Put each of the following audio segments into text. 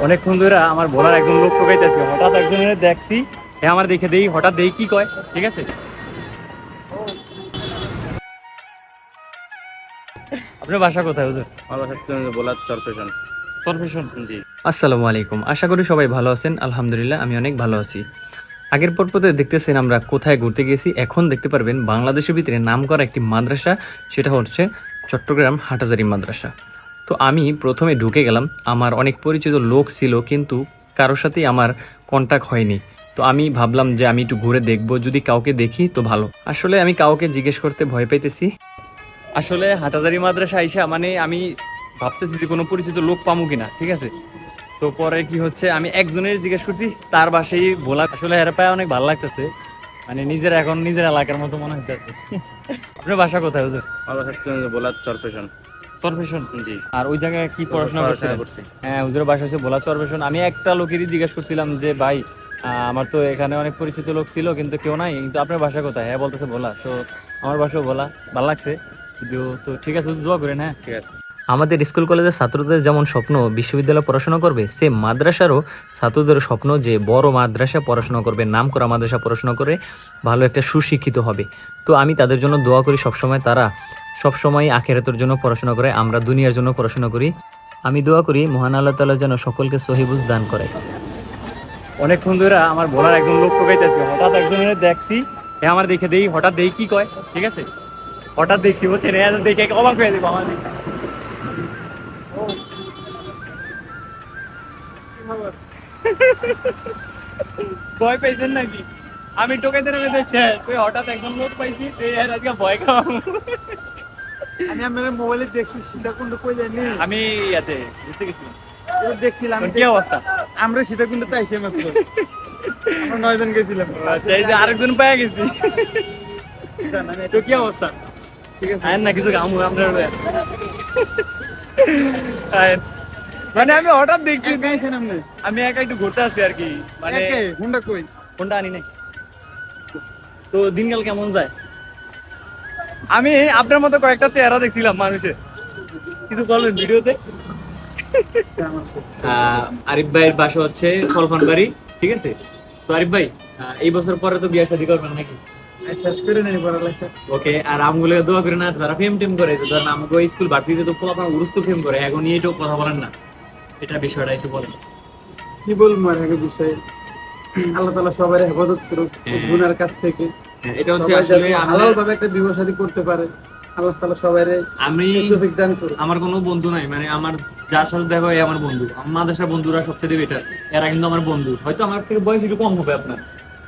অনেকক্ষণ ধরে আমার বলার একজন লোক টোকাইতেছে, হঠাৎ একজনের দেখছি, আমার দেখে দেই, হঠাৎ দেই কি কয়, ঠিক আছে। আপনার বাসা কোথায় হুজুর? আমার বাসা হচ্ছে ভোলার চরপেশন। প্রফেশন জি। আসসালামু আলাইকুম, আশা করি সবাই ভালো আছেন। আলহামদুলিল্লাহ আমি অনেক ভালো আছি। আগের পর্বতে দেখতেছেন আমরা কোথায় ঘুরতে গেছি, এখন দেখতে পারবেন বাংলাদেশের ভিতরে নাম করা একটি মাদ্রাসা, সেটা হচ্ছে চট্টগ্রাম হাটহাজারী মাদ্রাসা। তো আমি প্রথমে ঢুকে গেলাম, আমার অনেক পরিচিত লোক ছিল কিন্তু কারোর সাথেই আমার কন্টাক্ট হয়নি। তো আমি ভাবলাম যে আমি একটু ঘুরে দেখবো, যদি কাউকে দেখি তো ভালো। আসলে আমি কাউকে জিজ্ঞেস করতে ভয় পাইতেছি। আসলে হাটহাজারী মাদ্রাসা আইসা মানে আমি ভাবতেছি যে কোনো পরিচিত লোক পামু কিনা, ঠিক আছে। তো পরে কি হচ্ছে, আমি একজনের জিজ্ঞেস করছি, তার বাসায় ভোলা। আসলে এর পায়ে অনেক ভালো লাগতেছে, মানে নিজের এখন নিজের এলাকার মতো মনে হইতেছে। আপনার বাসা কোথায় হুজুর? আমার বাসা হচ্ছে ভোলার চরপেশন। চরপেশন জি। আর ওই জায়গায় কি পড়াশোনা করছি। হ্যাঁ, হুজুরের বাসা হচ্ছে ভোলা চরপেশন। আমি একটা লোকেরই জিজ্ঞেস করছিলাম যে ভাই, আমার তো এখানে অনেক পরিচিত লোক ছিল কিন্তু কেউ নাই, কিন্তু আপনার বাসা কোথায়? হ্যাঁ বলতেছে ভোলা। তো আমার বাসাও ভোলা, ভালো লাগছে যদিও। তো ঠিক আছে, দোয়া করেন। হ্যাঁ ঠিক আছে। আমাদের স্কুল কলেজের ছাত্রদের যেমন স্বপ্ন বিশ্ববিদ্যালয়ে পড়াশোনা করবে, সে মাদ্রাসারও ছাত্রদের স্বপ্ন যে বড় মাদ্রাসা পড়াশোনা করবে, নাম করা মাদ্রাসা পড়াশোনা করে ভালো একটা সুশিক্ষিত হবে। তো আমি তাদের জন্য দোয়া করি সবসময়, তারা সবসময় আখিরাতের জন্য পড়াশোনা করে, আমরা দুনিয়ার জন্য পড়াশোনা করি। আমি দোয়া করি মহান আল্লাহ তাআলা যেন সকলকে সহিবুজ দান করে। অনেকক্ষণ ধরে আমার বলার একজন লোক টোকাইতেছে, হঠাৎ একজনের দেখছি, আমার দেখে দেই, হঠাৎ দেই কি কয়, ঠিক আছে। হঠাৎ দেখছি বলছেন, দেখে অবাক হয়ে যাবো আমার। ভয় পাইছেন নাকি? আমি টোকাইতে টোকাইতে শেষ, তুই হঠাৎ একজন লোক পাইছি, তুই আজকে ভয় খাওয়া। আমি আপনার মোবাইলে দেখছি সীতাকুণ্ড কই জানি আমি ইয়াতে ঘুরতে গেছিলাম। দেখছিলাম কি অবস্থা? আমরা সীতাকুণ্ড তাইছি মাত্র আমরা 9 জন গেছিলাম। আচ্ছা, এই যে আরেকজন পাওয়া গেছি। তো কি অবস্থা? ঠিক আছে আয়েন না কিছু কাম আপনার আয়েন। মানে আমি হঠাৎ দেখছি, গাইছেন আপনি আমি একা একটু ঘুরতে আসছি আর কি, মানে একে হুন্ডা কই ফোনটা আনি নাই। তো দিনকাল কেমন যায়? আমি আপনার মতো কয়েকটা চেহারা দেখছিলাম মানুষের, কিছু বলবেন ভিডিওতে? আরিফ ভাইয়ের বাসা হচ্ছে ফলফানবাড়ি, ঠিক আছে। তো আরিফ ভাই, এই বছর পরে তো বিয়ে শাদী করবেন নাকি? শেষ করে নেই পড়ালেখা। ওকে, আর আমগুলো দোয়া করে না, যারা ফেম টেম করে, ধরেন আমাকে স্কুল ভার্সিটিতে তো আপনার উরুস্ত ফেম করে, এখন নিয়ে একটু কথা বলেন না, এটা বিষয়টা একটু বলেন। কি বলবো আর এই বিষয়ে, আল্লাহ তাআলা সবাই হেফাজত করুক গুনার কাছ থেকে। এটা হচ্ছে সবাই আসলে যাতে হালাল ভাবে একটা বিবাহ শাদী করতে পারে, আল্লাহ তাআলা সবাইরে আমি তৌফিক দান করুক। আমার কোনো বন্ধু নাই, মানে আমার যার সাথে দেখা হয় আমার বন্ধু, আমার মাদ্রাসার বন্ধুরা সবচেয়ে বেটার। এরা কিন্তু আমার বন্ধু, হয়তো আমার থেকে বয়স একটু কম হবে আপনার,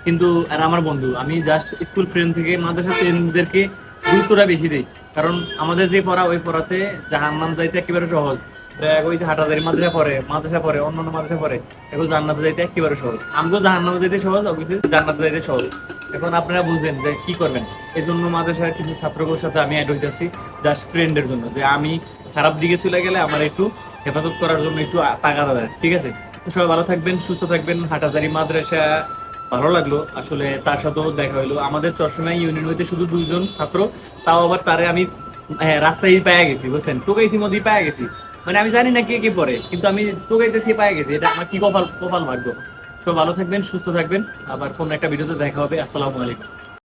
কিন্তু এরা আমার বন্ধু। আমি জাস্ট স্কুল ফ্রেন্ড থেকে মাদ্রাসা ফ্রেন্ডদেরকে গুরুত্বটা বেশি দিই, কারণ আমাদের যে পড়া, ওই পড়াতে জাহান্নাম যাইতে একেবারে সহজ। ওই যে হাটহাজারী মাদ্রাসা পড়ে অন্যান্য মাদ্রাসা পড়ে, এখন জান্নাতে যাইতে একেবারে সহজ। আমগো জাহান্নামে যাইতে সহজ, অবশ্যই জান্নাতে যাইতে সহজ। এখন আপনারা বুঝলেন যে কি করবেন। এই জন্য মাদ্রাসার কিছু ছাত্রদের সাথে আমি অ্যাড হইতেছি, জাস্ট ফ্রেন্ডের জন্য, যে আমি খারাপ দিকে চলে গেলে আমার একটু হেফাজত করার জন্য একটু টাকা দেবেন, ঠিক আছে। তো সবাই ভালো থাকবেন, সুস্থ থাকবেন। হাটহাজারী মাদ্রাসা ভালো লাগলো আসলে, তার সাথেও দেখা হইলো। আমাদের চরসময় ইউনিয়ন হইতে শুধু 2 জন ছাত্র, তাও আবার তারে আমি রাস্তায় পায়ে গেছি, বুঝছেন, টোকাইছি মধ্যেই পায়ে গেছি। মানে আমি জানি না কে কে পড়ে, কিন্তু আমি টোকাইতেছি পায়ে গেছি, এটা আমার কি কপাল কপাল ভাগ্য। তো ভালো থাকবেন, সুস্থ থাকবেন, আবার কোন একটা ভিডিওতে দেখা হবে। আসসালামু আলাইকুম।